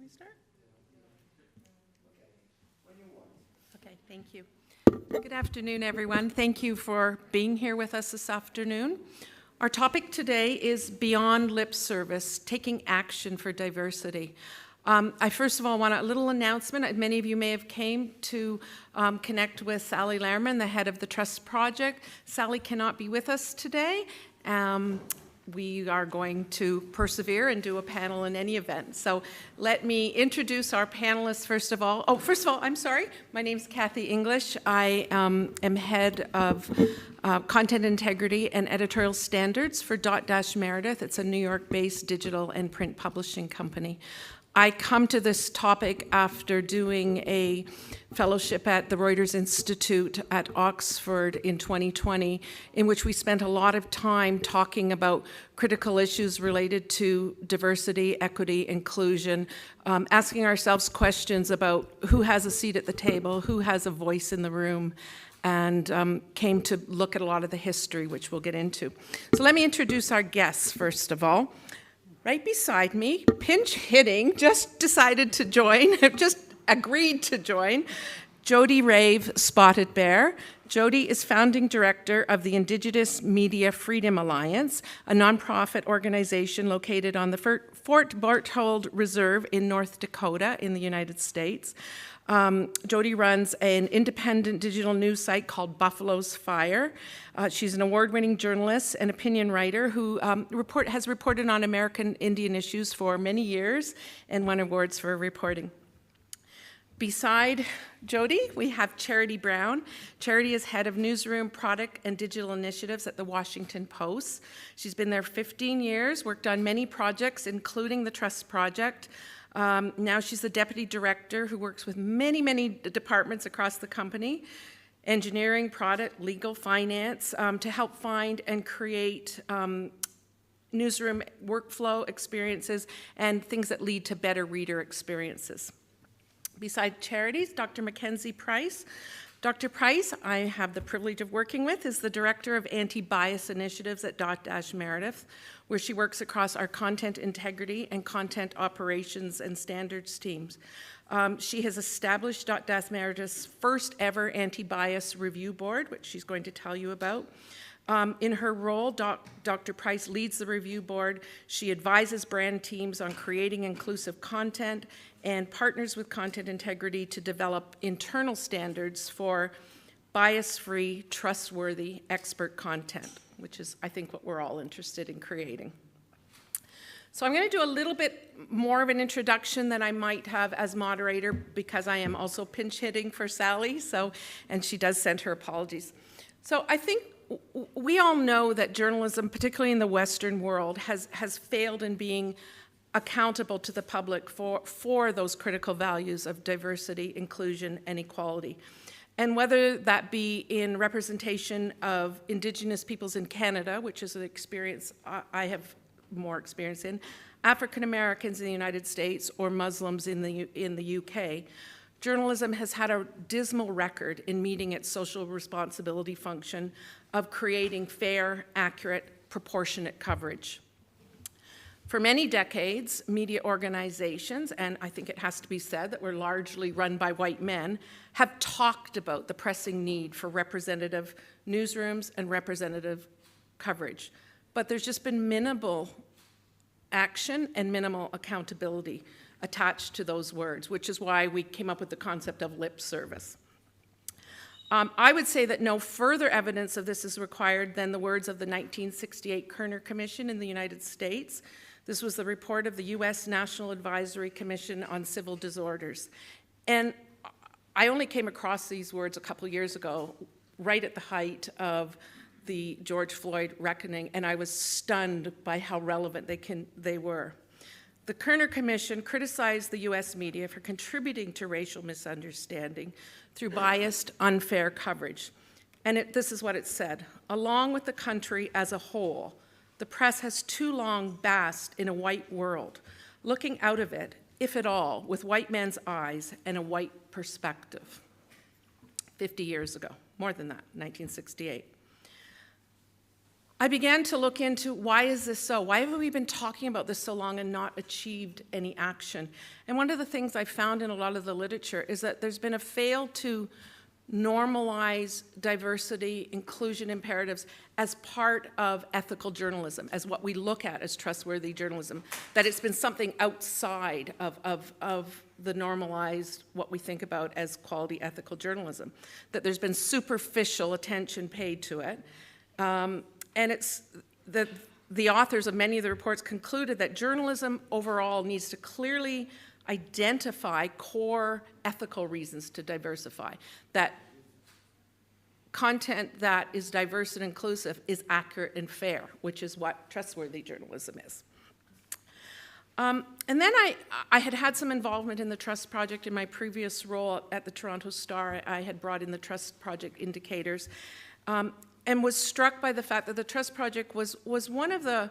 me start? Okay, thank you. Good afternoon, everyone. Thank you for being here with us this afternoon. Our topic today is Beyond Lip Service, Taking Action for Diversity. I first of all want a little announcement. Many of you may have came to connect with Sally Lehrman, the head of the Trust Project. Sally cannot be with us today. We are going to persevere and do a panel in any event. So let me introduce our panelists first of all. Oh, first of all, I'm sorry. My name is Kathy English. I am head of content integrity and editorial standards for Dotdash Meredith. It's a New York-based digital and print publishing company. I come to this topic after doing a fellowship at the Reuters Institute at Oxford in 2020, in which we spent a lot of time talking about critical issues related to diversity, equity, inclusion, asking ourselves questions about who has a seat at the table, who has a voice in the room, and came to look at a lot of the history, which we'll get into. So let me introduce our guests, first of all. Right beside me, pinch hitting, just decided to join, just agreed to join, Jody Rave Spotted Bear. Jody is founding director of the Indigenous Media Freedom Alliance, a nonprofit organization located on the Fort Berthold Reserve in North Dakota in the United States. Jody runs an independent digital news site called Buffalo's Fire. She's an award-winning journalist and opinion writer who has reported on American Indian issues for many years and won awards for reporting. Beside Jody, we have Charity Brown. Charity is head of newsroom, product, and digital initiatives at the Washington Post. She's been there 15 years, worked on many projects, including the Trust Project. Now she's the deputy director who works with many departments across the company, engineering, product, legal, finance, to help find and create newsroom workflow experiences and things that lead to better reader experiences. Beside Charities, Dr. Mackenzie Price. Dr. Price, I have the privilege of working with, is the director of anti-bias initiatives at Dotdash Meredith, where she works across our content integrity and content operations and standards teams. She has established Dotdash Meredith's first ever anti-bias review board, which she's going to tell you about. In her role, Dr. Price leads the review board. She advises brand teams on creating inclusive content and partners with content integrity to develop internal standards for bias-free, trustworthy, expert content, which is, I think, what we're all interested in creating. So I'm going to do a little bit more of an introduction than I might have as moderator because I am also pinch hitting for Sally, and she does send her apologies. So I think we all know that journalism, particularly in the Western world, has failed in being accountable to the public for those critical values of diversity, inclusion, and equality. And whether that be in representation of Indigenous peoples in Canada, which is an experience I have more experience in, African Americans in the United States, or Muslims in the UK, journalism has had a dismal record in meeting its social responsibility function of creating fair, accurate, proportionate coverage. For many decades, media organizations, and I think it has to be said that we're largely run by white men, have talked about the pressing need for representative newsrooms and representative coverage. But there's just been minimal action and minimal accountability attached to those words, which is why we came up with the concept of lip service. I would say that no further evidence of this is required than the words of the 1968 Kerner Commission in the United States. This was the report of the U.S. National Advisory Commission on Civil Disorders. And I only came across these words a couple years ago, right at the height of the George Floyd reckoning, and I was stunned by how relevant they were. The Kerner Commission criticized the U.S. media for contributing to racial misunderstanding through biased, unfair coverage. And this is what it said: along with the country as a whole, the press has too long basked in a white world, looking out of it, if at all, with white man's eyes and a white perspective. 50 years ago, more than that, 1968. I began to look into why is this so? Why have we been talking about this so long and not achieved any action? And one of the things I found in a lot of the literature is that there's been a fail to normalize diversity, inclusion imperatives as part of ethical journalism, as what we look at as trustworthy journalism, that it's been something outside of the normalized, what we think about as quality ethical journalism, that there's been superficial attention paid to it. And it's the authors of many of the reports concluded that journalism overall needs to clearly identify core ethical reasons to diversify, that content that is diverse and inclusive is accurate and fair, which is what trustworthy journalism is. And then I had some involvement in the Trust Project in my previous role at the Toronto Star. I had brought in the Trust Project indicators and was struck by the fact that the Trust Project was one of the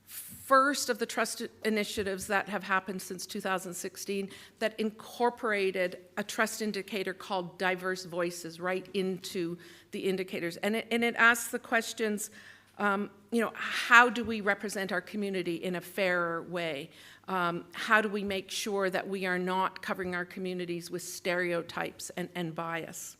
first of the trust initiatives that have happened since 2016 that incorporated a trust indicator called diverse voices right into the indicators. And it asks the questions, how do we represent our community in a fairer way? How do we make sure that we are not covering our communities with stereotypes and bias?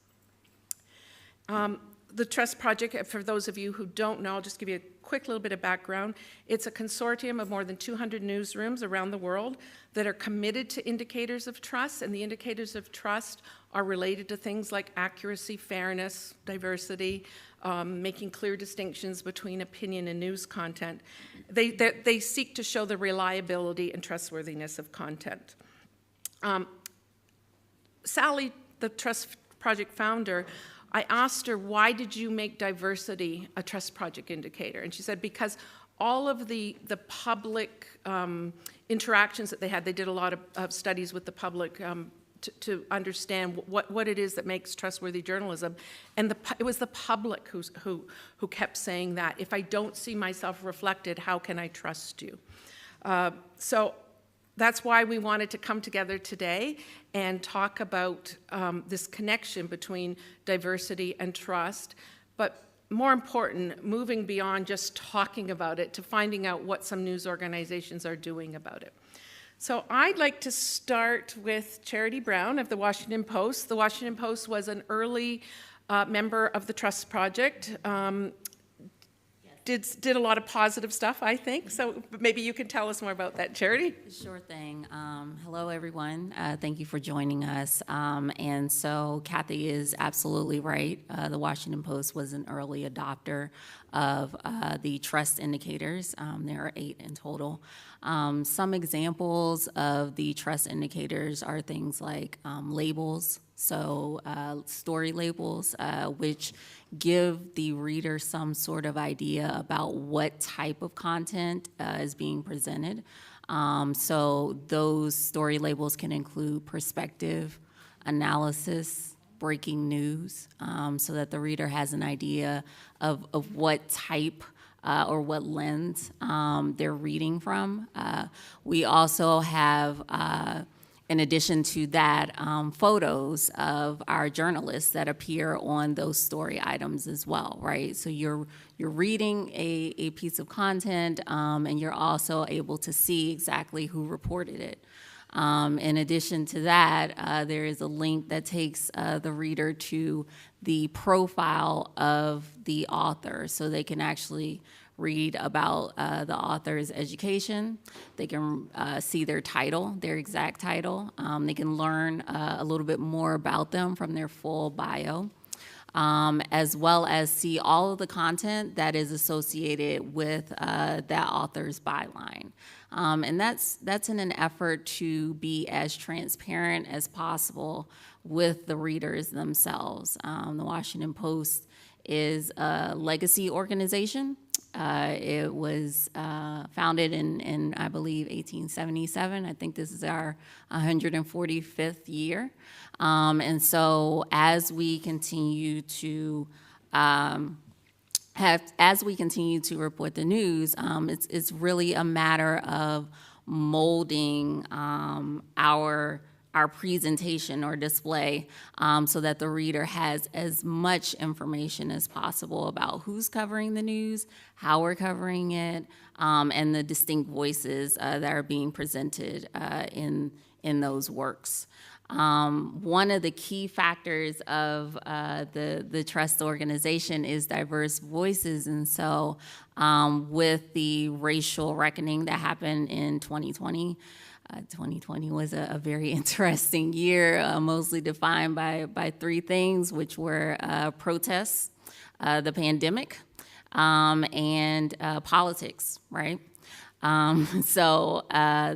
The Trust Project, for those of you who don't know, I'll just give you a quick little bit of background. It's a consortium of more than 200 newsrooms around the world that are committed to indicators of trust, and the indicators of trust are related to things like accuracy, fairness, diversity, making clear distinctions between opinion and news content. They seek to show the reliability and trustworthiness of content. Sally, the Trust Project founder, I asked her, why did you make diversity a Trust Project indicator? And she said, because all of the public interactions that they had, they did a lot of studies with the public to understand what it is that makes trustworthy journalism. And it was the public who kept saying that, if I don't see myself reflected, how can I trust you? So that's why we wanted to come together today and talk about this connection between diversity and trust, but more important, moving beyond just talking about it to finding out what some news organizations are doing about it. So I'd like to start with Charity Brown of the Washington Post. The Washington Post was an early member of the Trust Project. Did a lot of positive stuff, I think. So maybe you can tell us more about that, Charity. Sure thing. Hello, everyone. Thank you for joining us. And so Kathy is absolutely right. The Washington Post was an early adopter of the trust indicators. There are 8 in total. Some examples of the trust indicators are things like labels. So story labels, which give the reader some sort of idea about what type of content is being presented. So those story labels can include perspective, analysis, breaking news, so that the reader has an idea of what type or what lens they're reading from. We also have in addition to that, photos of our journalists that appear on those story items as well, right? So you're reading a piece of content, and you're also able to see exactly who reported it. In addition to that, there is a link that takes the reader to the profile of the author, so they can actually read about the author's education. They can see their title, their exact title. They can learn a little bit more about them from their full bio, as well as see all of the content that is associated with that author's byline. And that's in an effort to be as transparent as possible with the readers themselves. The Washington Post is a legacy organization. It was founded in, I believe, 1877. I think this is our 145th year. And so as we continue to report the news, it's really a matter of molding our our presentation or display, so that the reader has as much information as possible about who's covering the news, how we're covering it, and the distinct voices that are being presented in those works. One of the key factors of the trust organization is diverse voices, and so with the racial reckoning that happened in 2020, 2020 was a very interesting year, mostly defined by three things, which were protests, the pandemic, and politics, right? So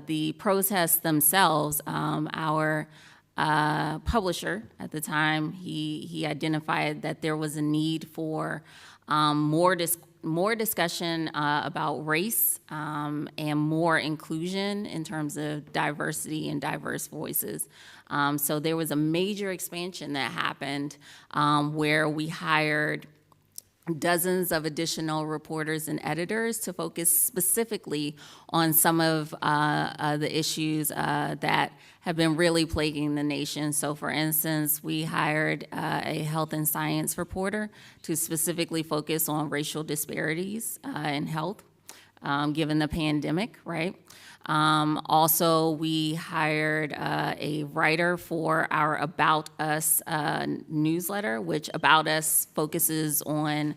the protests themselves, our publisher at the time, he identified that there was a need for more discussion about race and more inclusion in terms of diversity and diverse voices. So there was a major expansion that happened where we hired dozens of additional reporters and editors to focus specifically on some of the issues that have been really plaguing the nation. So for instance, we hired a health and science reporter to specifically focus on racial disparities in health, given the pandemic, right? Also, we hired a writer for our About Us newsletter, which About Us focuses on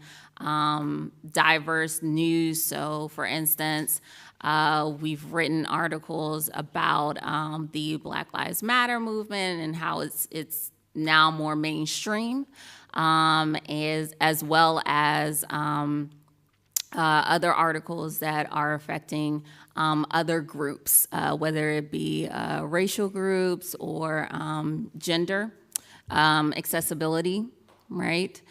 diverse news. So, for instance, we've written articles about the Black Lives Matter movement and how it's now more mainstream, as well as other articles that are affecting other groups, whether it be racial groups or gender, accessibility, right?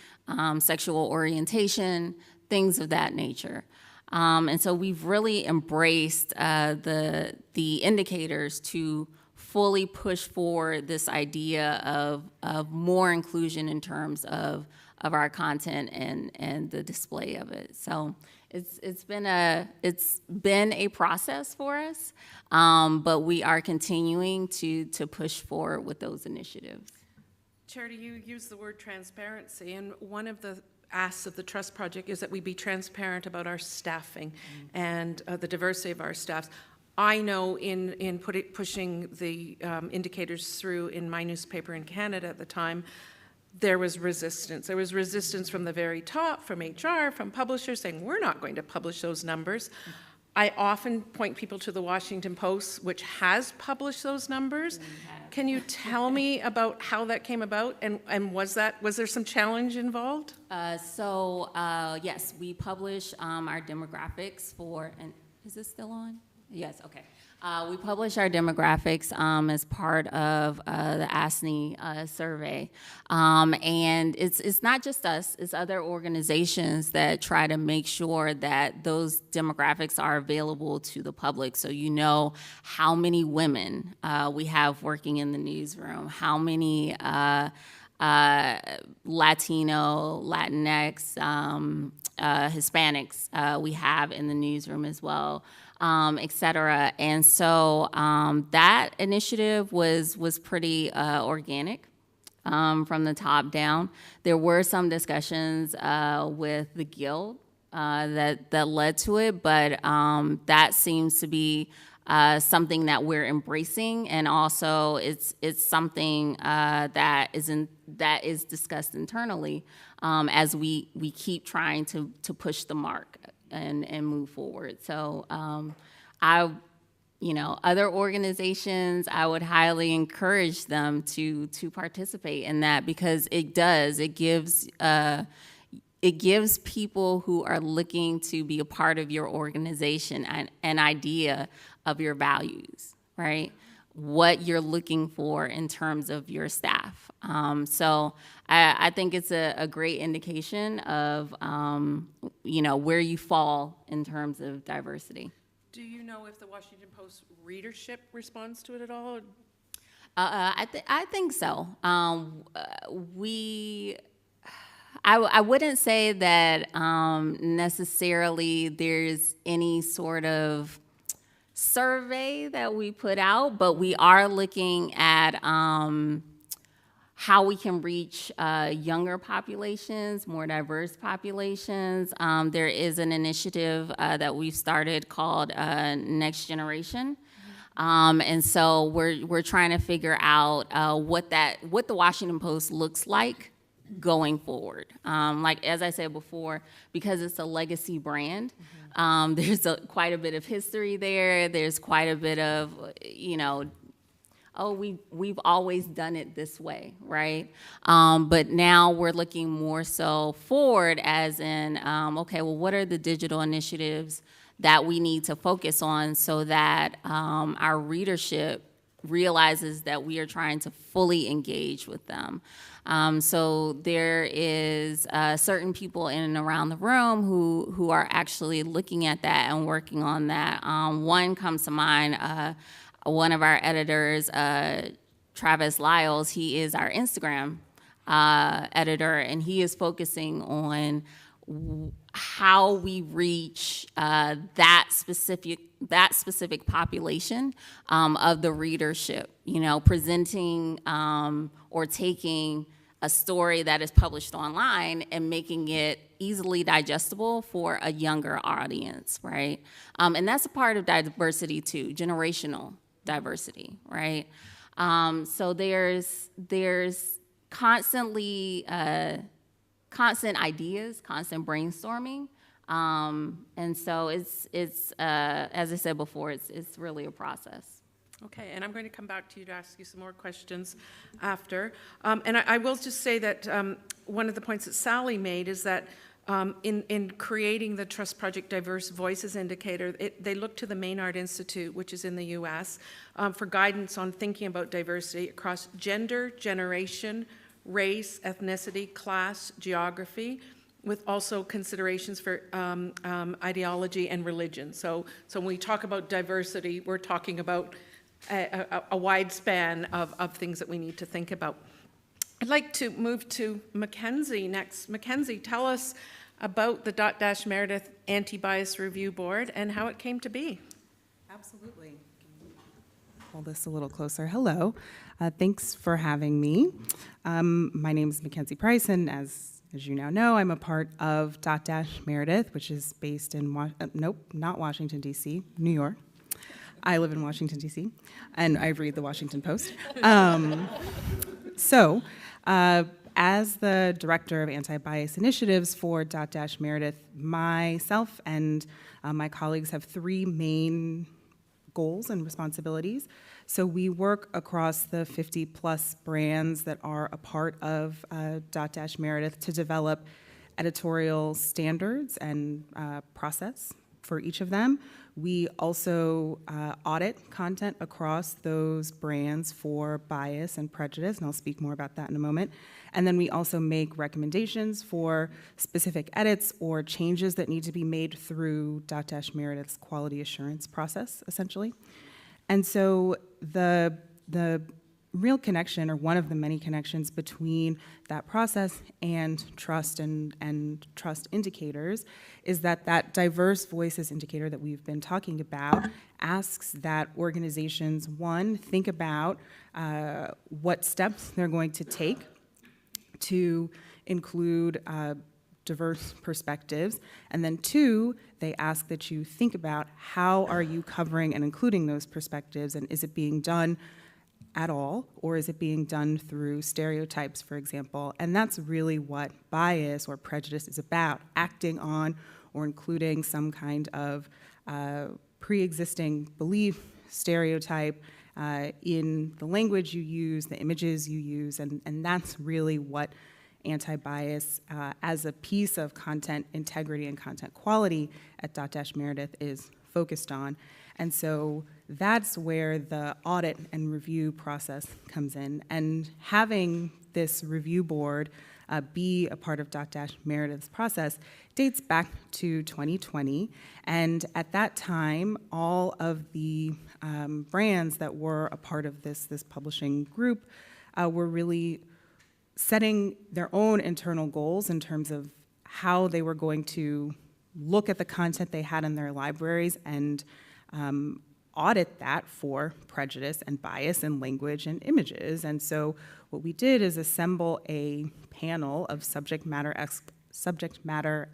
Sexual orientation, things of that nature. And so we've really embraced the indicators to fully push forward this idea of more inclusion in terms of our content and the display of it. So it's been a process for us, but we are continuing to push forward with those initiatives. Charity, you use the word transparency, and one of the asks of the Trust Project is that we be transparent about our staffing and the diversity of our staffs. I know in pushing the indicators through in my newspaper in Canada at the time, there was resistance. There was resistance from the very top, from HR, from publishers saying, we're not going to publish those numbers. I often point people to the Washington Post, which has published those numbers. Can you tell me about how that came about, and was there some challenge involved? Yes, we publish our demographics for, and is this still on? Yes, okay. We publish our demographics as part of the ASNI survey. And it's not just us, it's other organizations that try to make sure that those demographics are available to the public. So you know how many women we have working in the newsroom, how many Latino, Latinx, Hispanics we have in the newsroom as well. Et cetera. And so that initiative was pretty organic from the top down. There were some discussions with the Guild that led to it, but that seems to be something that we're embracing, and also it's something that is discussed internally as we keep trying to push the mark and move forward. So other organizations, I would highly encourage them to participate in that, because it gives people who are looking to be a part of your organization an idea of your values, right? What you're looking for in terms of your staff. So I think it's a great indication of, where you fall in terms of diversity. Do you know if the Washington Post readership responds to it at all? I think so. I wouldn't say that necessarily there's any sort of survey that we put out, but we are looking at how we can reach younger populations, more diverse populations. There is an initiative that we've started called Next Generation. And so we're trying to figure out what the Washington Post looks like going forward. Like, as I said before, because it's a legacy brand, there's quite a bit of history there. There's quite a bit of, we've always done it this way, right? But now we're looking more so forward, as in, okay, well, what are the digital initiatives that we need to focus on so that our readership realizes that we are trying to fully engage with them. So there is certain people in and around the room who are actually looking at that and working on that. One comes to mind, one of our editors, Travis Lyles, he is our Instagram editor, and he is focusing on how we reach that specific population of the readership, presenting or taking a story that is published online and making it easily digestible for a younger audience, right? And that's a part of diversity too, generational diversity, right? So there's constantly constant ideas, constant brainstorming, and so it's as I said before, it's really a process. Okay, and I'm going to come back to you to ask you some more questions after. And I will just say that one of the points that Sally made is that in creating the Trust Project Diverse Voices Indicator, they look to the Maynard Institute, which is in the U.S., for guidance on thinking about diversity across gender, generation, race, ethnicity, class, geography, with also considerations for ideology and religion. So when we talk about diversity, we're talking about a wide span of things that we need to think about. I'd like to move to Mackenzie next. Mackenzie, tell us about the Dotdash Meredith Anti-Bias Review Board and how it came to be. Absolutely. Hold this a little closer. Hello. Thanks for having me. My name is Mackenzie Price, and as you now know, I'm a part of Dotdash Meredith, which is based in, not Washington, D.C., New York. I live in Washington, D.C., and I read the Washington Post. As the Director of Anti-Bias Initiatives for Dotdash Meredith, myself and my colleagues have three main goals and responsibilities. So we work across the 50-plus brands that are a part of Dotdash Meredith to develop editorial standards and process for each of them. We also audit content across those brands for bias and prejudice, and I'll speak more about that in a moment. And then we also make recommendations for specific edits or changes that need to be made through Dotdash Meredith's quality assurance process, essentially. And so the real connection, or one of the many connections between that process and trust and trust indicators, is that diverse voices indicator that we've been talking about asks that organizations, one, think about what steps they're going to take to include diverse perspectives, and then two, they ask that you think about how are you covering and including those perspectives, and is it being done at all, or is it being done through stereotypes, for example? And that's really what bias or prejudice is about, acting on or including some kind of pre-existing belief, stereotype in the language you use, the images you use, and that's really what anti-bias as a piece of content integrity and content quality at Dotdash Meredith is focused on. And so that's where the audit and review process comes in. And having this review board be a part of Dotdash Meredith's process dates back to 2020. And at that time, all of the brands that were a part of this publishing group were really setting their own internal goals in terms of how they were going to look at the content they had in their libraries and audit that for prejudice and bias in language and images. And so what we did is assemble a panel of subject matter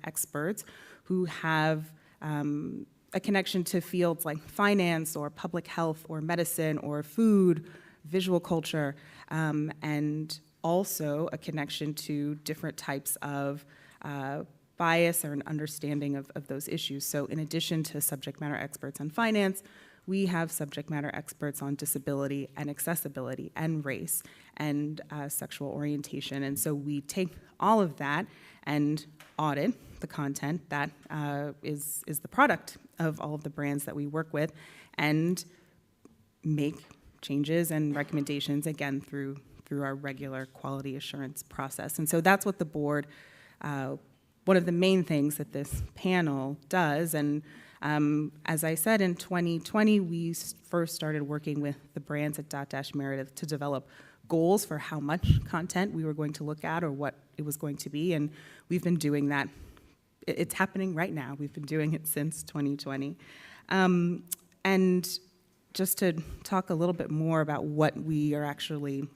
experts who have a connection to fields like finance or public health or medicine or food, visual culture, and also a connection to different types of bias or an understanding of those issues. So in addition to subject matter experts on finance, we have subject matter experts on disability and accessibility and race and sexual orientation. And so we take all of that and audit the content that is the product of all of the brands that we work with and make changes and recommendations, again, through our regular quality assurance process. And so that's what the board, one of the main things that this panel does. And as I said, in 2020, we first started working with the brands at Dotdash Meredith to develop goals for how much content we were going to look at or what it was going to be. And we've been doing that. It's happening right now. We've been doing it since 2020. And just to talk a little bit more about what we are actually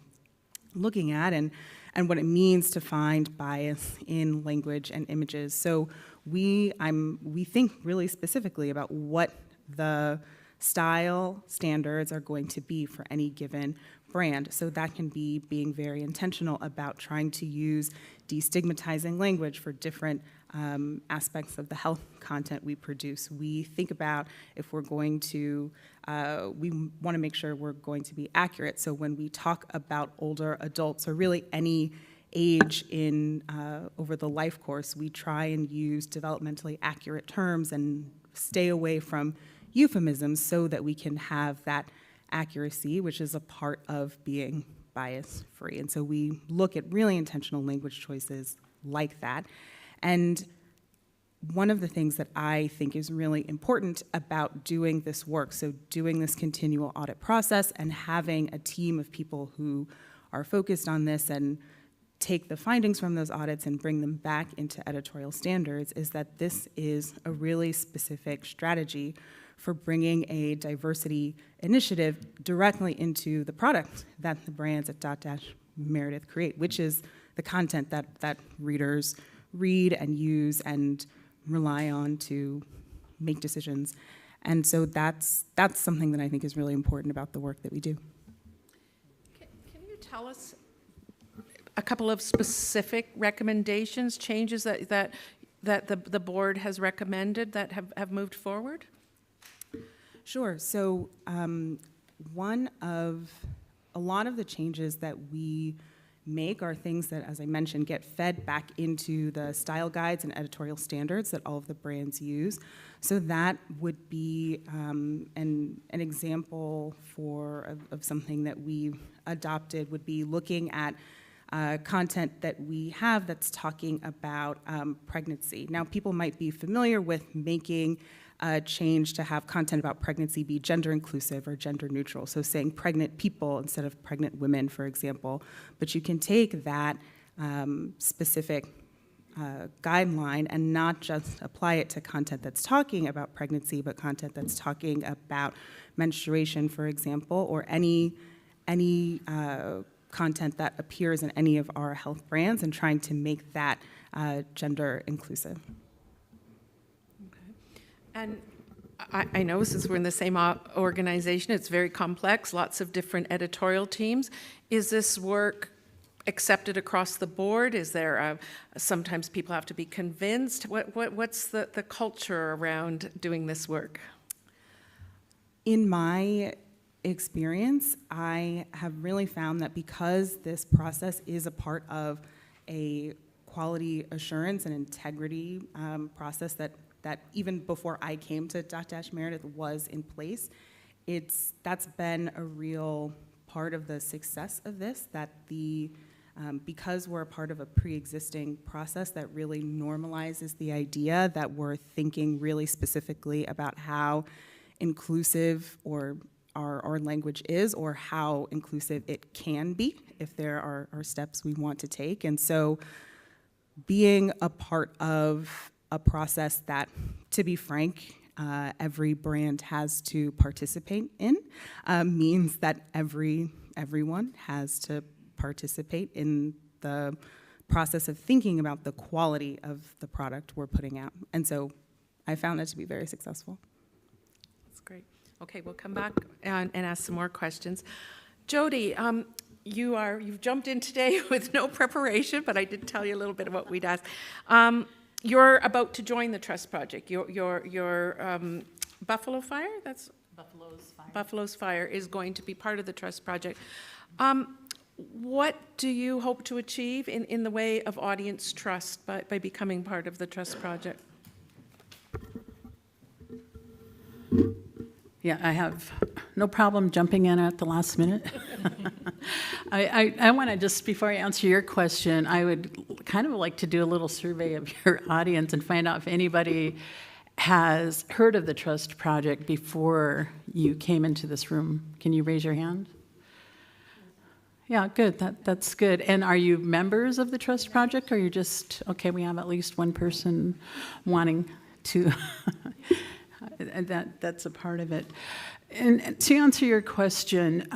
looking at and what it means to find bias in language and images. So we think really specifically about what the style standards are going to be for any given brand. So that can be being very intentional about trying to use destigmatizing language for different aspects of the health content we produce. We think about if we're going to, we want to make sure we're going to be accurate. So when we talk about older adults or really any age in over the life course, we try and use developmentally accurate terms and stay away from euphemisms so that we can have that accuracy, which is a part of being bias-free. And so we look at really intentional language choices like that. And one of the things that I think is really important about doing this work, so doing this continual audit process and having a team of people who are focused on this and take the findings from those audits and bring them back into editorial standards, is that this is a really specific strategy for bringing a diversity initiative directly into the product that the brands at Dotdash Meredith create, which is the content that readers read and use and rely on to make decisions. And so that's something that I think is really important about the work that we do. Can you tell us a couple of specific recommendations, changes that the board has recommended that have moved forward? Sure. So a lot of the changes that we make are things that, as I mentioned, get fed back into the style guides and editorial standards that all of the brands use. So that would be an example of something that we adopted would be looking at content that we have that's talking about pregnancy. Now, people might be familiar with making a change to have content about pregnancy be gender inclusive or gender neutral, so saying pregnant people instead of pregnant women, for example. But you can take that specific guideline and not just apply it to content that's talking about pregnancy, but content that's talking about menstruation, for example, or any content that appears in any of our health brands, and trying to make that gender inclusive. And I know, since we're in the same organization, it's very complex, lots of different editorial teams. Is this work accepted across the board? Is there sometimes people have to be convinced? What's the culture around doing this work? In my experience, I have really found that because this process is a part of a quality assurance and integrity process that even before I came to Dotdash Meredith was in place, that's been a real part of the success of this, that because we're a part of a pre-existing process that really normalizes the idea that we're thinking really specifically about how inclusive our language is, or how inclusive it can be if there are steps we want to take. And so being a part of a process that, to be frank, every brand has to participate in means that everyone has to participate in the process of thinking about the quality of the product we're putting out. And so I found that to be very successful. That's great. Okay, we'll come back and ask some more questions. Jody, you've jumped in today with no preparation, but I did tell you a little bit of what we'd ask. You're about to join the Trust Project. Your Buffalo Fire, that's Buffalo's Fire is going to be part of the Trust Project. What do you hope to achieve in the way of audience trust by becoming part of the Trust Project? Yeah, I have no problem jumping in at the last minute. I want to just, before I answer your question, I would kind of like to do a little survey of your audience and find out if anybody has heard of the Trust Project before you came into this room. Can you raise your hand? Yeah, good. That's good. And are you members of the Trust Project, or you're just, okay, we have at least one person wanting to... And that's a part of it. And to answer your question,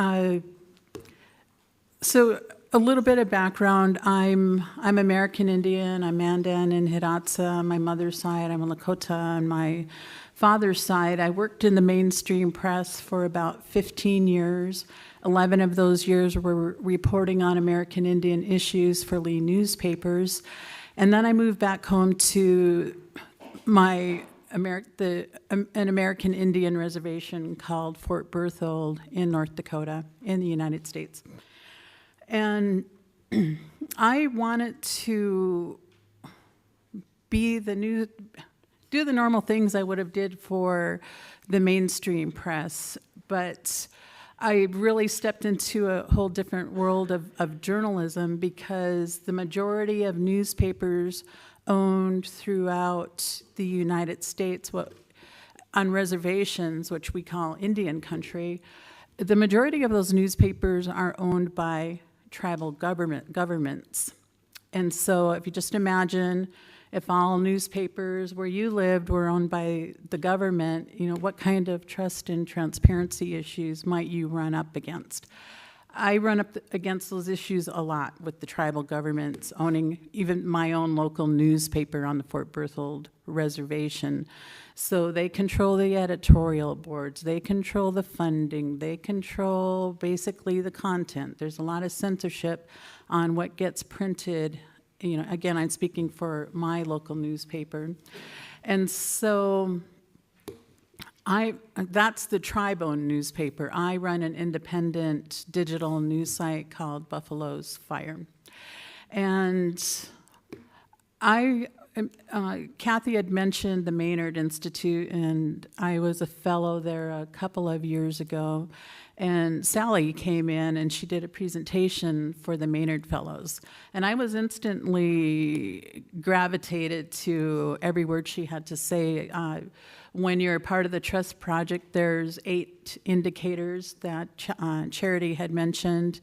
so a little bit of background. I'm American Indian. I'm Mandan and Hidatsa on my mother's side. I'm a Lakota on my father's side. I worked in the mainstream press for about 15 years. 11 of those years were reporting on American Indian issues for Lee newspapers. And then I moved back home to an American Indian reservation called Fort Berthold in North Dakota in the United States. And I wanted to do the normal things I would have did for the mainstream press, but I really stepped into a whole different world of journalism, because the majority of newspapers owned throughout the United States on reservations, which we call Indian country, the majority of those newspapers are owned by tribal governments. And so if you just imagine if all newspapers where you lived were owned by the government, what kind of trust and transparency issues might you run up against? I run up against those issues a lot with the tribal governments owning even my own local newspaper on the Fort Berthold reservation. So they control the editorial boards, they control the funding, they control basically the content. There's a lot of censorship on what gets printed. Again, I'm speaking for my local newspaper. And so that's the tribe-owned newspaper. I run an independent digital news site called Buffalo's Fire. And Kathy had mentioned the Maynard Institute, and I was a fellow there a couple of years ago. And Sally came in and she did a presentation for the Maynard Fellows. And I was instantly gravitated to every word she had to say. When you're a part of the Trust Project, there's 8 indicators that Charity had mentioned.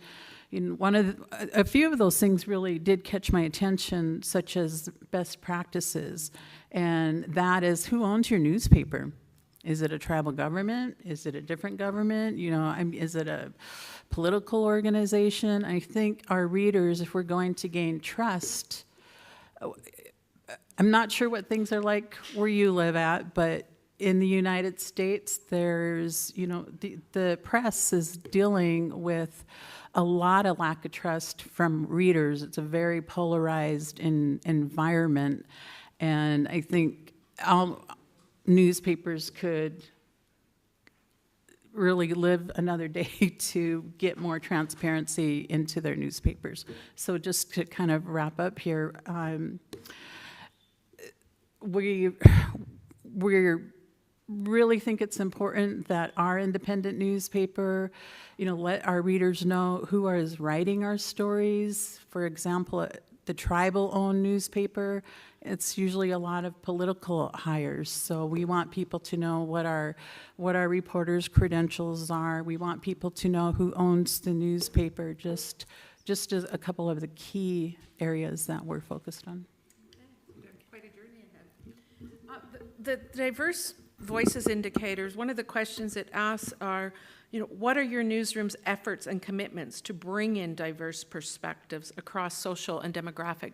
A few of those things really did catch my attention, such as best practices. And that is, who owns your newspaper? Is it a tribal government? Is it a different government? Is it a political organization? I think our readers, if we're going to gain trust, I'm not sure what things are like where you live at, but in the United States, there's, the press is dealing with a lot of lack of trust from readers. It's a very polarized environment, and I think newspapers could really live another day to get more transparency into their newspapers. So just to kind of wrap up here, we really think it's important that our independent newspaper, let our readers know who is writing our stories. For example, the tribal-owned newspaper, it's usually a lot of political hires. So we want people to know what our reporters' credentials are. We want people to know who owns the newspaper, just as a couple of the key areas that we're focused on. Okay, quite a journey ahead. The diverse voices indicators, one of the questions it asks are, what are your newsroom's efforts and commitments to bring in diverse perspectives across social and demographic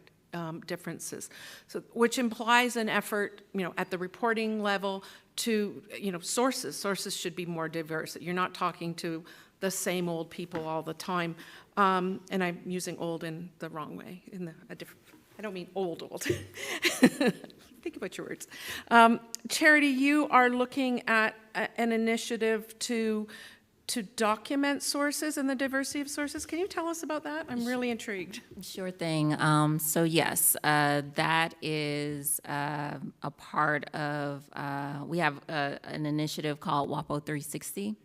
differences? So, which implies an effort, at the reporting level to, sources. Sources should be more diverse. You're not talking to the same old people all the time. And I'm using old in the wrong way, I don't mean old. Think about your words. Charity, you are looking at an initiative to document sources and the diversity of sources. Can you tell us about that? I'm really intrigued. Sure thing. So yes, that is a part of, we have an initiative called WAPA 360.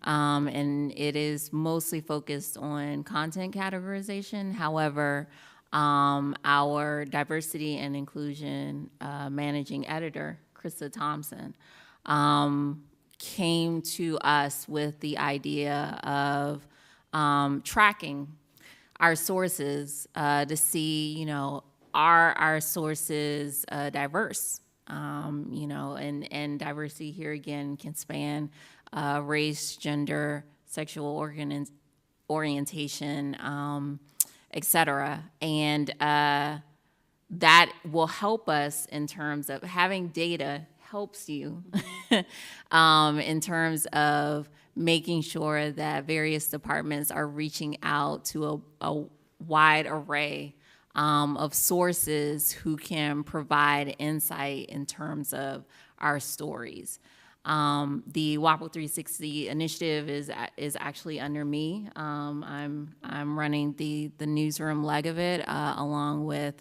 And it is mostly focused on content categorization. However, our diversity and inclusion managing editor, Krista Thompson, came to us with the idea of tracking our sources to see, are our sources diverse? And diversity here again can span race, gender, sexual orientation, et cetera. And that will help us in terms of having data helps you in terms of making sure that various departments are reaching out to a wide array of sources who can provide insight in terms of our stories. The WAPA 360 initiative is actually under me. I'm running the newsroom leg of it, along with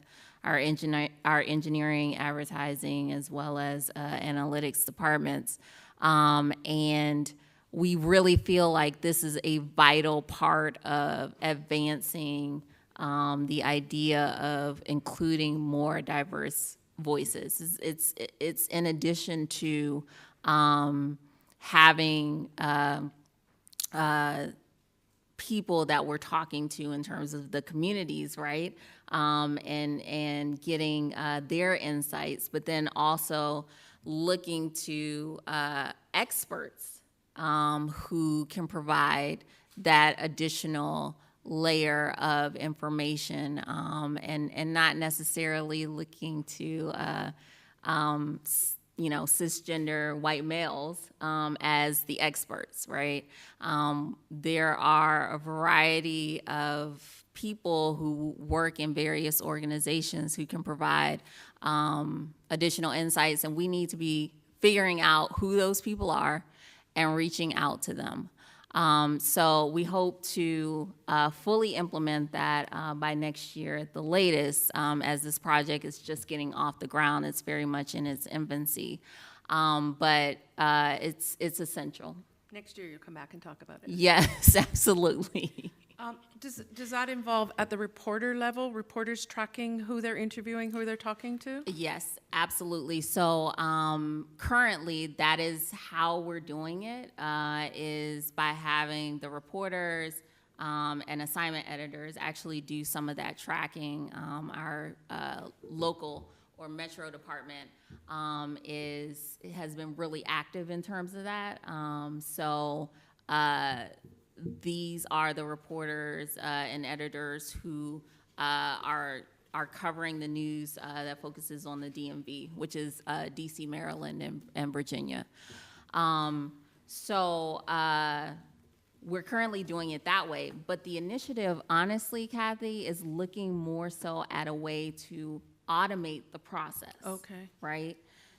our engineering, advertising, as well as analytics departments. And we really feel like this is a vital part of advancing the idea of including more diverse voices. It's in addition to having people that we're talking to in terms of the communities, right? And getting their insights, but then also looking to experts who can provide that additional layer of information, and not necessarily looking to cisgender white males as the experts, right? There are a variety of people who work in various organizations who can provide additional insights, and we need to be figuring out who those people are and reaching out to them. So we hope to fully implement that by next year at the latest, as this project is just getting off the ground. It's very much in its infancy, but it's essential. Next year you'll come back and talk about it. Yes, absolutely. Does that involve at the reporter level, reporters tracking who they're interviewing, who they're talking to? Yes, absolutely. So currently that is how we're doing it, is by having the reporters and assignment editors actually do some of that tracking. Our local or metro department has been really active in terms of that. These are the reporters and editors who are covering the news that focuses on the DMV, which is DC, Maryland, and Virginia. We're currently doing it that way, but the initiative, honestly, Kathy, is looking more so at a way to automate the process. Okay. Right?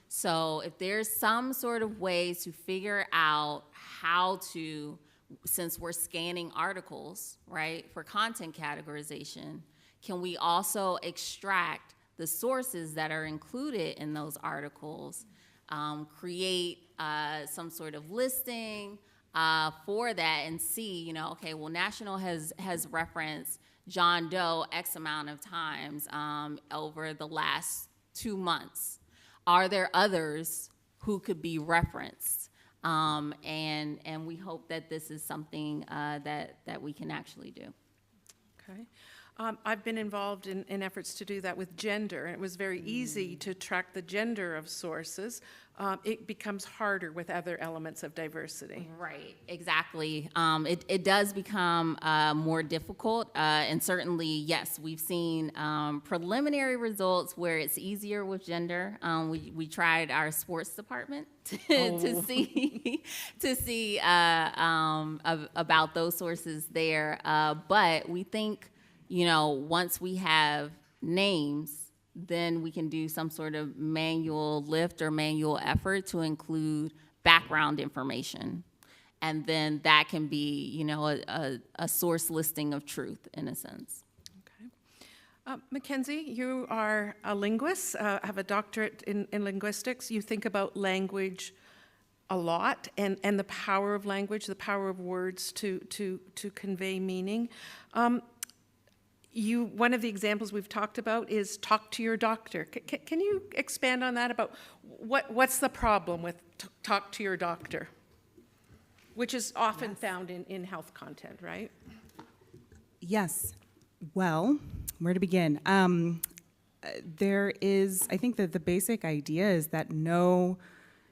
So if there's some sort of way to figure out how to, since we're scanning articles, right, for content categorization, can we also extract the sources that are included in those articles, create some sort of listing for that, and see, okay, well, National has referenced John Doe X amount of times over the last 2 months. Are there others who could be referenced? And we hope that this is something that we can actually do. Okay. I've been involved in efforts to do that with gender, and it was very easy to track the gender of sources. It becomes harder with other elements of diversity. Right, exactly. It does become more difficult, and certainly, yes, we've seen preliminary results where it's easier with gender. We tried our sports department to see about those sources there, but we think, once we have names, then we can do some sort of manual lift or manual effort to include background information. And then that can be, a source listing of truth in a sense. Okay. Mackenzie, you are a linguist, have a doctorate in linguistics. You think about language a lot and the power of language, the power of words to convey meaning. One of the examples we've talked about is talk to your doctor. Can you expand on that about what's the problem with talk to your doctor, which is often found in health content, right? Yes. Well, where to begin? There is, I think that the basic idea is that no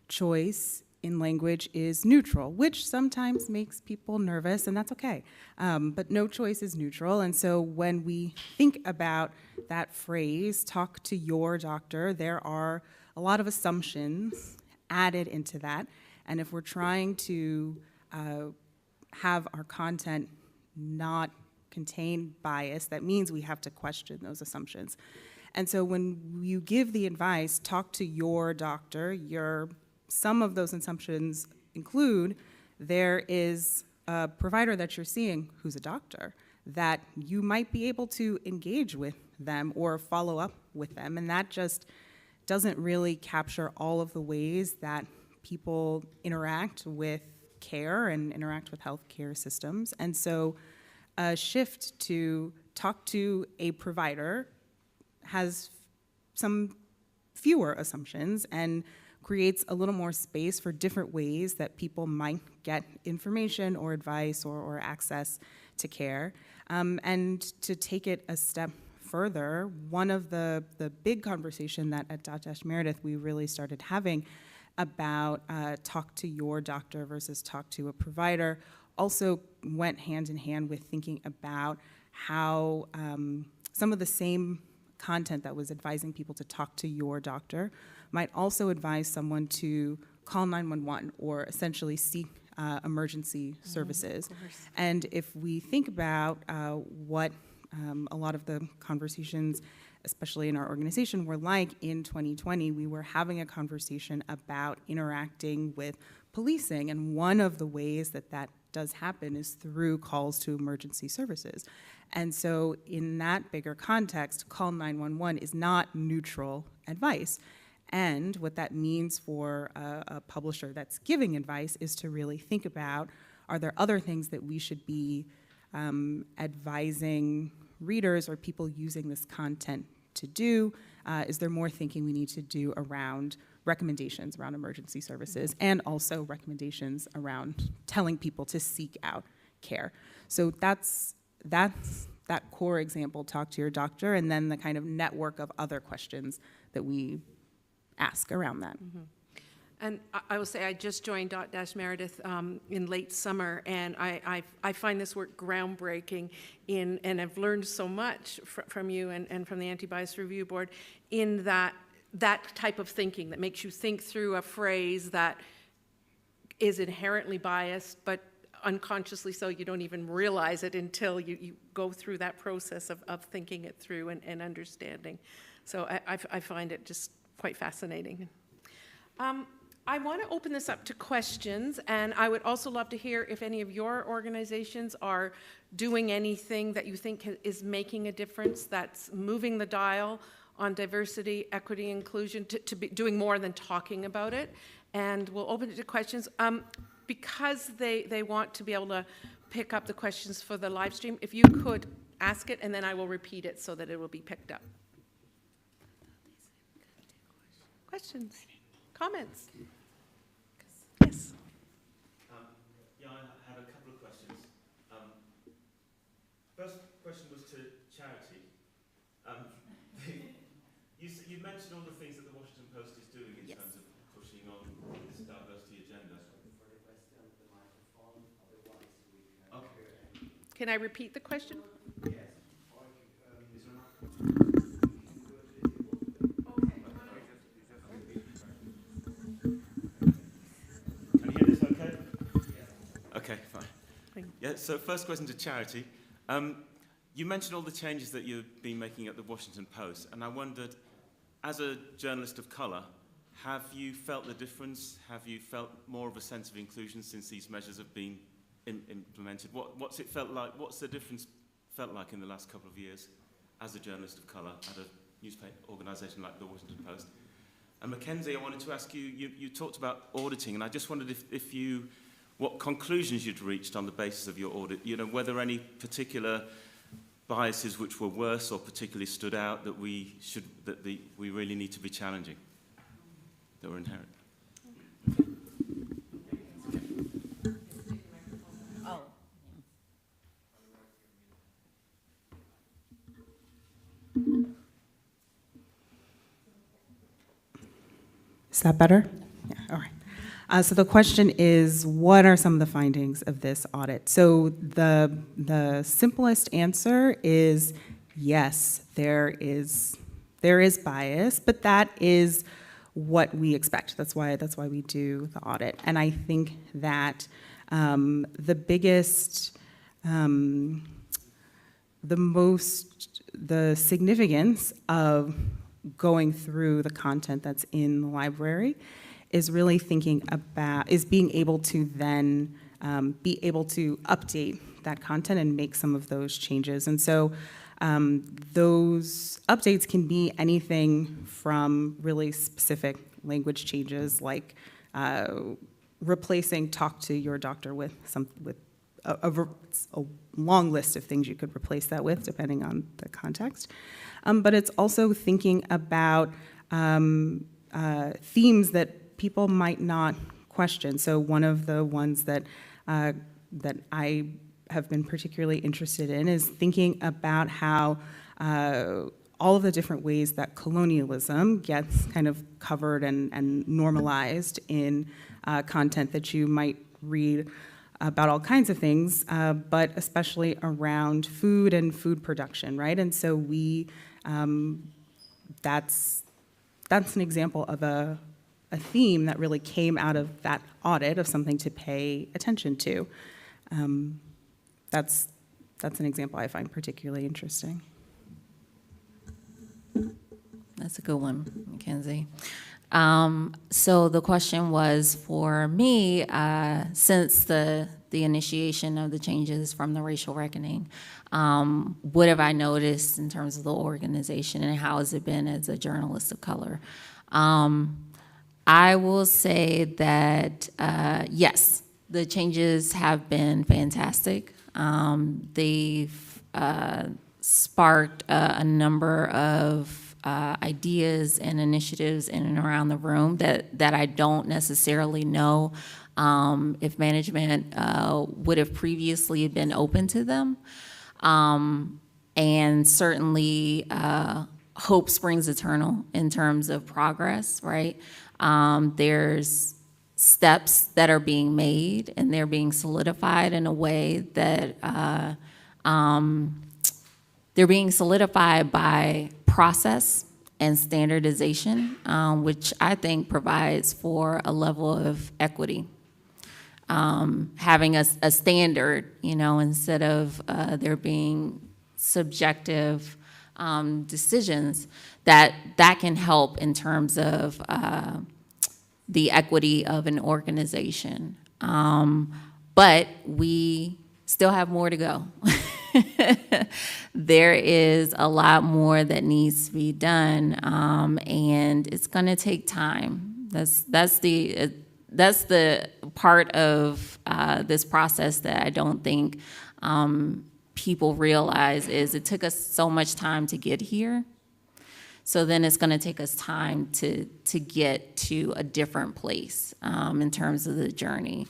choice in language is neutral, which sometimes makes people nervous, and that's okay. But no choice is neutral, and so when we think about that phrase, talk to your doctor, there are a lot of assumptions added into that, and if we're trying to have our content not contain bias, that means we have to question those assumptions. And so when you give the advice, talk to your doctor, some of those assumptions include there is a provider that you're seeing who's a doctor, that you might be able to engage with them or follow up with them, and that just doesn't really capture all of the ways that people interact with care and interact with healthcare systems. And so a shift to talk to a provider has some fewer assumptions and creates a little more space for different ways that people might get information or advice or access to care. And to take it a step further, one of the big conversation that at Dotdash Meredith we really started having about talk to your doctor versus talk to a provider also went hand in hand with thinking about how some of the same content that was advising people to talk to your doctor might also advise someone to call 911 or essentially seek emergency services. And if we think about what a lot of the conversations, especially in our organization, were like in 2020, we were having a conversation about interacting with policing, and one of the ways that that does happen is through calls to emergency services. And so in that bigger context, call 911 is not neutral advice. And what that means for a publisher that's giving advice is to really think about, are there other things that we should be advising readers or people using this content to do? Is there more thinking we need to do around recommendations around emergency services and also recommendations around telling people to seek out care? So that's that core example, talk to your doctor, and then the kind of network of other questions that we ask around that. Mm-hmm. And I will say I just joined Dotdash Meredith in late summer, and I find this work groundbreaking and I've learned so much from you and from the Anti-Bias Review Board in that type of thinking that makes you think through a phrase that is inherently biased, but unconsciously so you don't even realize it until you go through that process of thinking it through and understanding. So I find it just quite fascinating. I want to open this up to questions, and I would also love to hear if any of your organizations are doing anything that you think is making a difference, that's moving the dial on diversity, equity, inclusion, to be doing more than talking about it. And we'll open it to questions. Because they want to be able to pick up the questions for the live stream, if you could ask it, and then I will repeat it so that it will be picked up. Questions? Comments? Yes. Yeah, I have a couple of questions. First question was to charity. You mentioned all the things that the Washington Post is doing in terms of pushing on this diversity agenda. Okay. Can I repeat the question? Can you hear this okay? Okay, fine. Yeah, so first question to Charity. You mentioned all the changes that you've been making at the Washington Post, and I wondered, as a journalist of colour, have you felt the difference? Have you felt more of a sense of inclusion since these measures have been implemented? What's it felt like? What's the difference felt like in the last couple of years as a journalist of colour at a newspaper organisation like the Washington Post? And Mackenzie, I wanted to ask you, you talked about auditing, and I just wondered what conclusions you'd reached on the basis of your audit, whether any particular biases which were worse or particularly stood out that we really need to be challenging, that were inherent. Is that better? Yeah, all right. So the question is, what are some of the findings of this audit? So the simplest answer is yes, there is bias, but that is what we expect. That's why we do the audit. And I think that the biggest, the significance of going through the content that's in the library is really being able to then be able to update that content and make some of those changes. And so those updates can be anything from really specific language changes, like replacing "talk to your doctor" with a long list of things you could replace that with, depending on the context. But it's also thinking about themes that people might not question. So one of the ones that I have been particularly interested in is thinking about how all of the different ways that colonialism gets kind of covered and normalized in content that you might read about all kinds of things, but especially around food and food production, right? And so that's an example of a theme that really came out of that audit, of something to pay attention to. That's an example I find particularly interesting. That's a good one, Mackenzie. So the question was for me, since the initiation of the changes from the racial reckoning, what have I noticed in terms of the organization and how has it been as a journalist of color? I will say that, yes, the changes have been fantastic. They've sparked a number of ideas and initiatives in and around the room that I don't necessarily know if management would have previously been open to them. And certainly hope springs eternal in terms of progress, right? There's steps that are being made and they're being solidified in a way that they're being solidified by process and standardization, which I think provides for a level of equity. Having a standard, instead of there being subjective decisions, that can help in terms of the equity of an organization. But we still have more to go. There is a lot more that needs to be done, and it's going to take time. That's the part of this process that I don't think people realize is it took us so much time to get here. So then it's going to take us time to get to a different place in terms of the journey.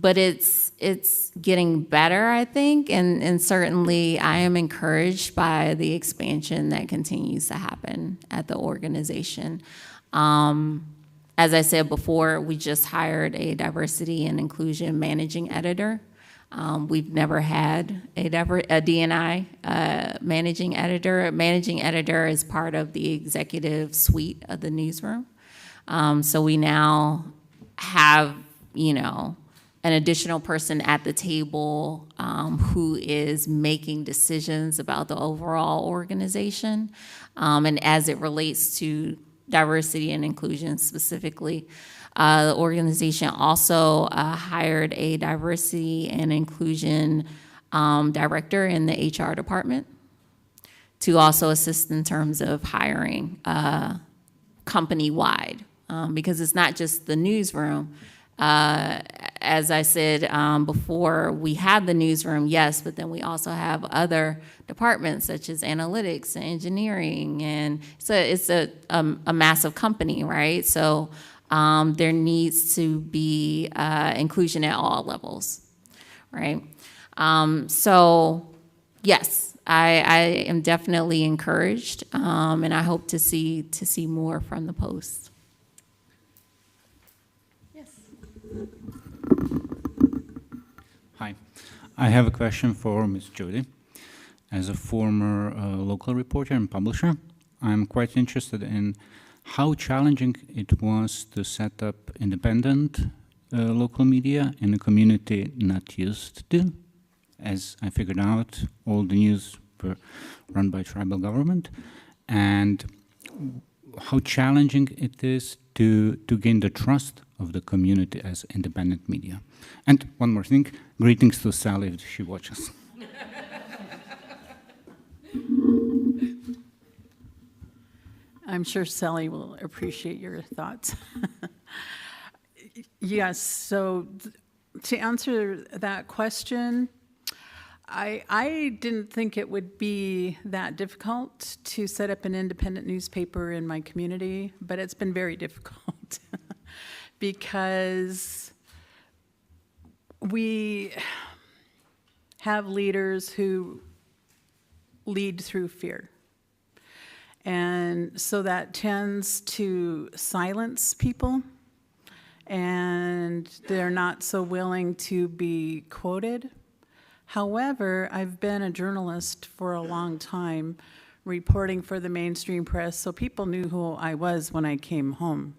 but it's getting better, I think, and certainly I am encouraged by the expansion that continues to happen at the organization. As I said before, we just hired a diversity and inclusion managing editor. We've never had a D&I managing editor. A managing editor is part of the executive suite of the newsroom. So we now have, an additional person at the table who is making decisions about the overall organization. And as it relates to diversity and inclusion specifically, the organization also hired a diversity and inclusion director in the HR department to also assist in terms of hiring company-wide, because it's not just the newsroom. As I said before, we have the newsroom, yes, but then we also have other departments such as analytics and engineering, and it's a massive company, right? So there needs to be inclusion at all levels, right? So yes, I am definitely encouraged, and I hope to see more from the Post. Hi, I have a question for Ms. Jody. As a former local reporter and publisher, I'm quite interested in how challenging it was to set up independent local media in a community not used to. As I figured out, all the news were run by tribal government, and how challenging it is to gain the trust of the community as independent media. And one more thing, greetings to Sally if she watches. I'm sure Sally will appreciate your thoughts. Yes, so to answer that question, I didn't think it would be that difficult to set up an independent newspaper in my community, but it's been very difficult because we have leaders who lead through fear. And so that tends to silence people, and they're not so willing to be quoted. However, I've been a journalist for a long time, reporting for the mainstream press, so people knew who I was when I came home.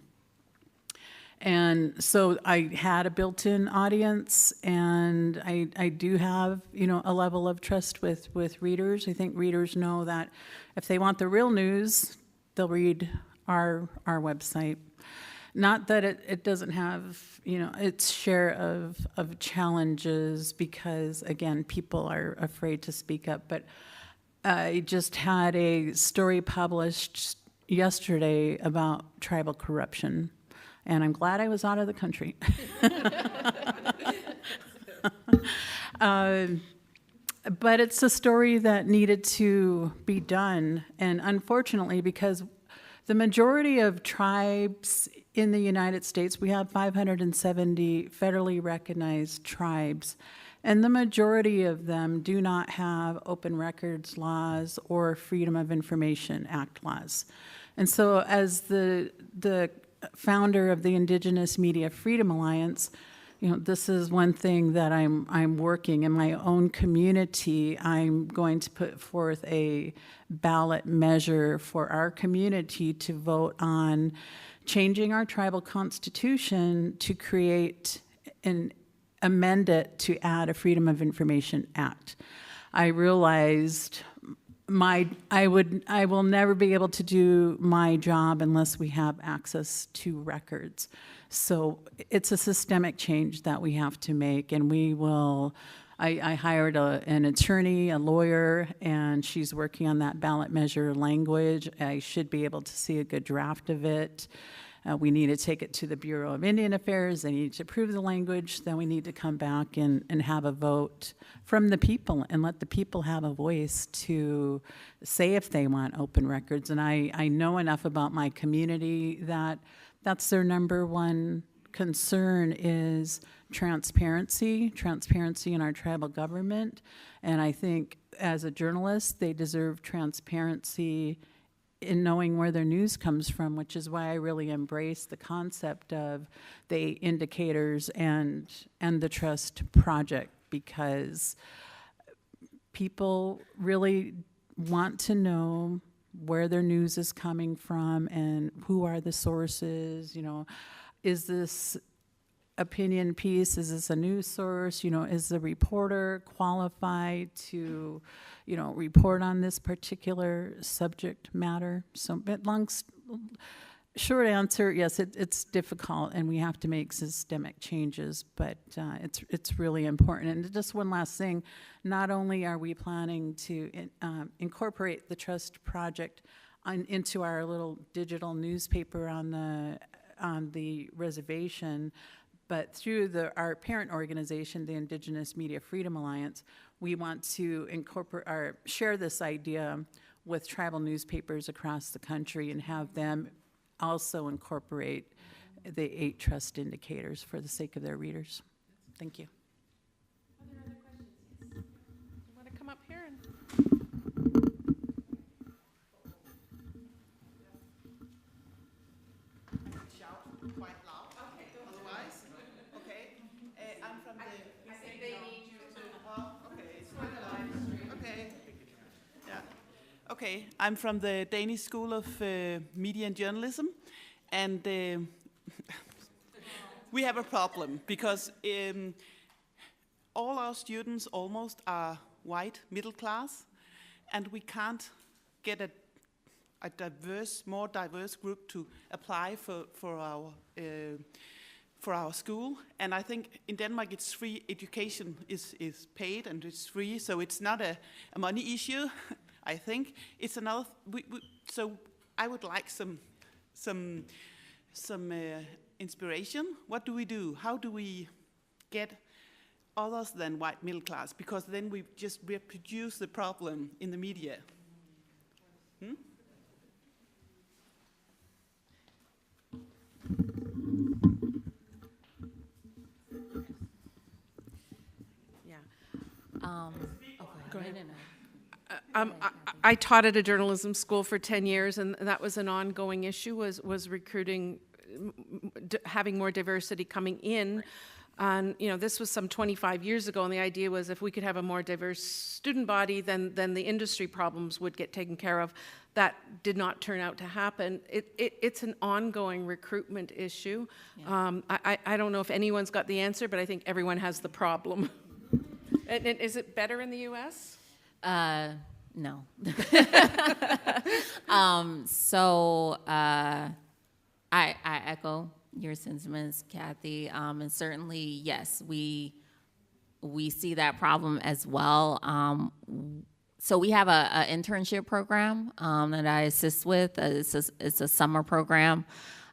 And so I had a built-in audience, and I do have, a level of trust with readers. I think readers know that if they want the real news, they'll read our website. Not that it doesn't have, its share of challenges, because, again, people are afraid to speak up. But I just had a story published yesterday about tribal corruption, and I'm glad I was out of the country. But it's a story that needed to be done, and unfortunately, because the majority of tribes in the United States, we have 570 federally recognized tribes, and the majority of them do not have open records laws or Freedom of Information Act laws. And so as the founder of the Indigenous Media Freedom Alliance, this is one thing that I'm working in my own community. I'm going to put forth a ballot measure for our community to vote on changing our tribal constitution to create and amend it to add a Freedom of Information Act. I realized I will never be able to do my job unless we have access to records. So it's a systemic change that we have to make, and we will. I hired an attorney, a lawyer, and she's working on that ballot measure language. I should be able to see a good draft of it. We need to take it to the Bureau of Indian Affairs. They need to approve the language. Then we need to come back and have a vote from the people and let the people have a voice to say if they want open records. And I know enough about my community that that's their number one concern is transparency in our tribal government. And I think as a journalist, they deserve transparency in knowing where their news comes from, which is why I really embrace the concept of the indicators and the trust project, because people really want to know where their news is coming from and who are the sources. You know, is this opinion piece, is this a news source? You know, is the reporter qualified to, you know, report on this particular subject matter? So, but short answer, yes, it's difficult, and we have to make systemic changes, but it's really important. And just one last thing, not only are we planning to incorporate the Trust Project into our little digital newspaper on the reservation, but through our parent organization, the Indigenous Media Freedom Alliance, we want to incorporate or share this idea with tribal newspapers across the country and have them also incorporate the 8 trust indicators for the sake of their readers. Thank you. Are there other questions? Yes. You want to come up here and... Shout quite loud. Okay. Otherwise, okay. I'm from the. I think they need you to... Oh, okay. It's for the live stream. Okay. Yeah. Okay. I'm from the Danish School of Media and Journalism, and we have a problem because all our students almost are white, middle class, and we can't get a more diverse group to apply for our school. And I think in Denmark it's free education is paid and it's free, so it's not a money issue. I think it's another. So I would like some inspiration. What do we do? How do we get others than white middle class? Because then we just reproduce the problem in the media. Go ahead. I taught at a journalism school for 10 years, and that was an ongoing issue, was recruiting, having more diversity coming in. And, you know, this was some 25 years ago, and the idea was if we could have a more diverse student body, then the industry problems would get taken care of. That did not turn out to happen. It's an ongoing recruitment issue. Yeah. I don't know if anyone's got the answer, but I think everyone has the problem. And is it better in the U.S.? No. I echo your sentiments, Kathy, and certainly, yes, we see that problem as well. So we have a internship program that I assist with. It's a summer program,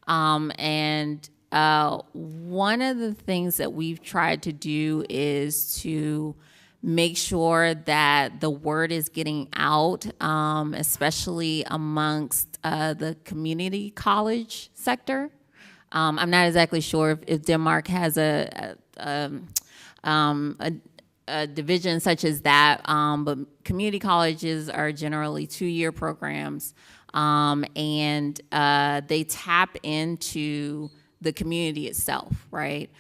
and one of the things that we've tried to do is to make sure that the word is getting out, especially amongst the community college sector. I'm not exactly sure if Denmark has a division such as that, but community colleges are generally 2-year programs, and they tap into the community itself, right?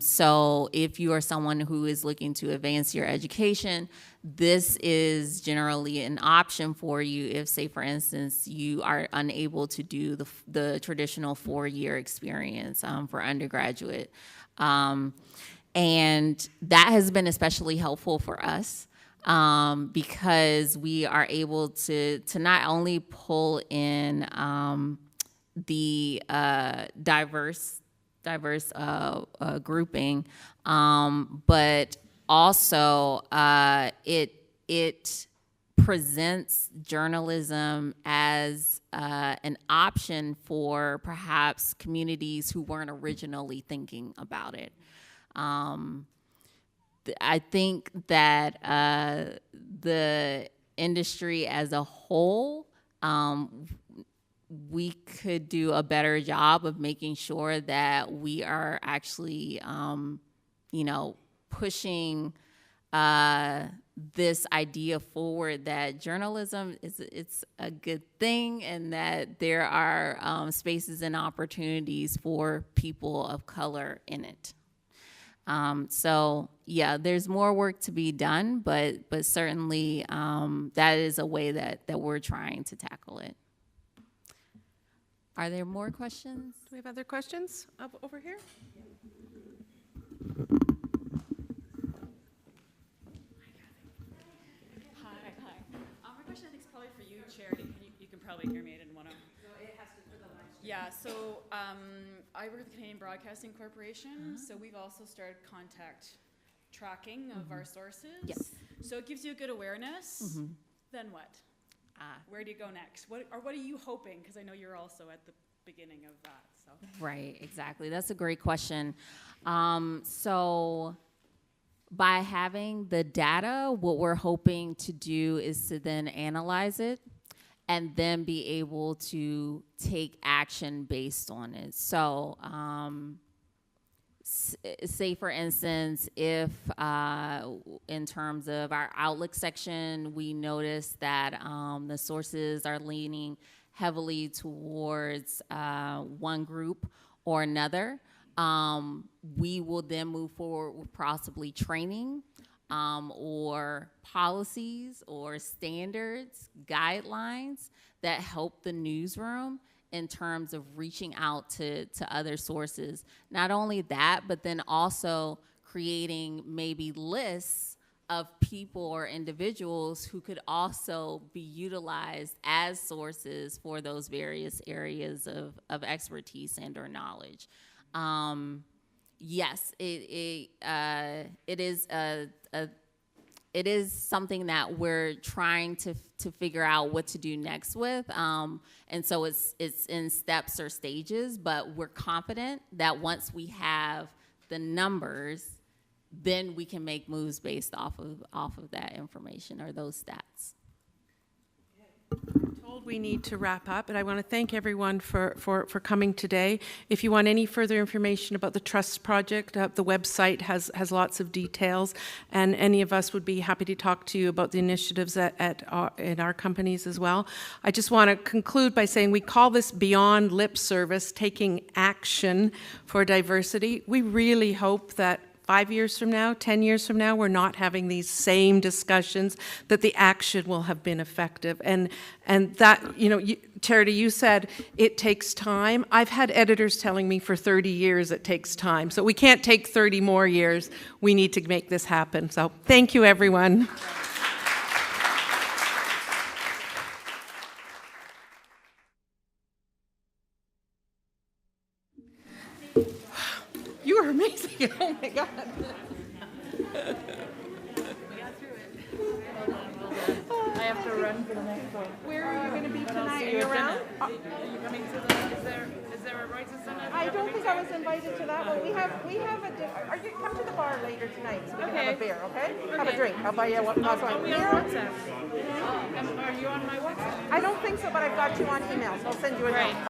So if you are someone who is looking to advance your education, this is generally an option for you if, say, for instance, you are unable to do the traditional 4-year experience for undergraduate. And that has been especially helpful for us because we are able to not only pull in the diverse grouping, but also it presents journalism as an option for perhaps communities who weren't originally thinking about it. I think that the industry as a whole we could do a better job of making sure that we are actually, pushing this idea forward that journalism it's a good thing, and that there are spaces and opportunities for people of color in it. So yeah, there's more work to be done, but certainly that is a way that we're trying to tackle it. Are there more questions? Do we have other questions over here? Hi. My question I think is probably for you, Charity. You can probably hear me. I didn't want to. No, it has to for the live stream. Yeah. So I work with the Canadian Broadcasting Corporation. So we've also started contact tracking of our sources. Yes. So it gives you a good awareness. Then what? Where do you go next? What are you hoping? Because I know you're also at the beginning of that. So. Right. Exactly. That's a great question. So by having the data, what we're hoping to do is to then analyze it and then be able to take action based on it. So say, for instance, if in terms of our Outlook section, we notice that the sources are leaning heavily towards one group or another, we will then move forward with possibly training or policies or standards, guidelines that help the newsroom in terms of reaching out to other sources. Not only that, but then also creating maybe lists of people or individuals who could also be utilized as sources for those various areas of expertise and or knowledge. Yes, it is something that we're trying to figure out what to do next with, and so it's in steps or stages. But we're confident that once we have the numbers, then we can make moves based off of that information or those stats. We need to wrap up, and I want to thank everyone for coming today. If you want any further information about the Trust Project, the website has lots of details, and any of us would be happy to talk to you about the initiatives in our companies as well. I just want to conclude by saying we call this beyond lip service, taking action for diversity. We really hope that 5 years from now, 10 years from now, we're not having these same discussions, that the action will have been effective. And that, Charity, you said it takes time. I've had editors telling me for 30 years it takes time. So we can't take 30 more years. We need to make this happen. So thank you, everyone. You are amazing. Oh my God. I have to run for the next one. Where are you going to be tonight? Are you around? Are you coming to the? Is there a Reuters Center? I don't think I was invited to that one. We have are you come to the bar later tonight so we can have a beer, okay? Have a drink. I'll buy you one. Are we on WhatsApp? Are you on my WhatsApp? I don't think so, but I've got you on email, so I'll send you a note.